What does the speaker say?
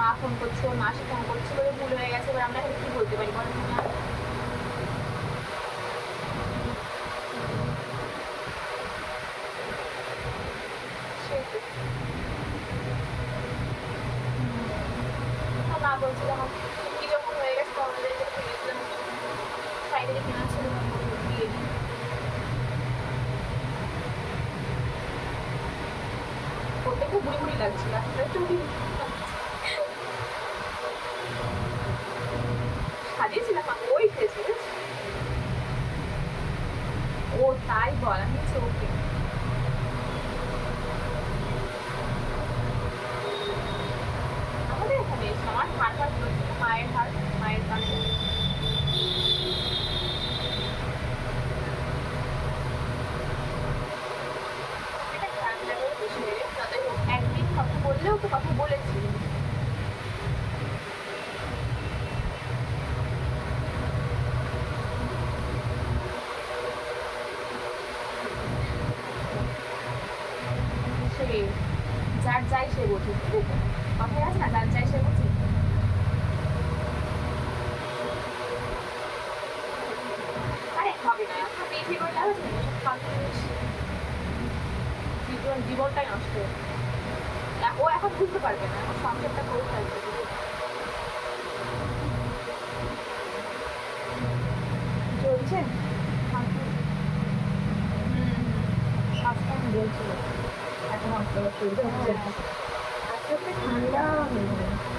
মা ফোন করছে, ওর মাসি ফোন করছে, বলে ভুল হয়ে গেছে। এবার আমরা এখানে কি বলতে পারি বলো তুমি? আর মা বলছিল আমার কি যখন হয়ে গেছে তখন আমাদের ভেবেছিলাম সাইডে কেনা ছিল দিয়ে দিই। করতে খুব বুড়ি বুড়ি লাগছিল, আসলে একটু সাজিয়েছিলাম ওই খেয়েছে। ও তাই বল, আমি ওকে। আমাদের এখানে এসে আমার হাড় হাড় ধরেছিল, মায়ের হাড়, মায়ের কাছে। এটা খারাপ লাগলো বেশি হয়ে গেছে, তাই হোক একদিন কথা বললেও তো কথা বলেছি। সে যার যাই সে বোঝে, কথায় আছে না, যার যাই সে বোঝে। আরে হবে না, এখন বিয়ে করে লাভ আছে না, সব ফালতু জিনিস। জীবনটাই নষ্ট হয়ে যাবে। ও এখন বুঝতে পারবে না, এখন সংসারটা করে ফেলবে। চলছে স্বাস্থ্য বলছিল এখন আপনার শরীরে হচ্ছে আজকে ঠান্ডা হয়ে যায়।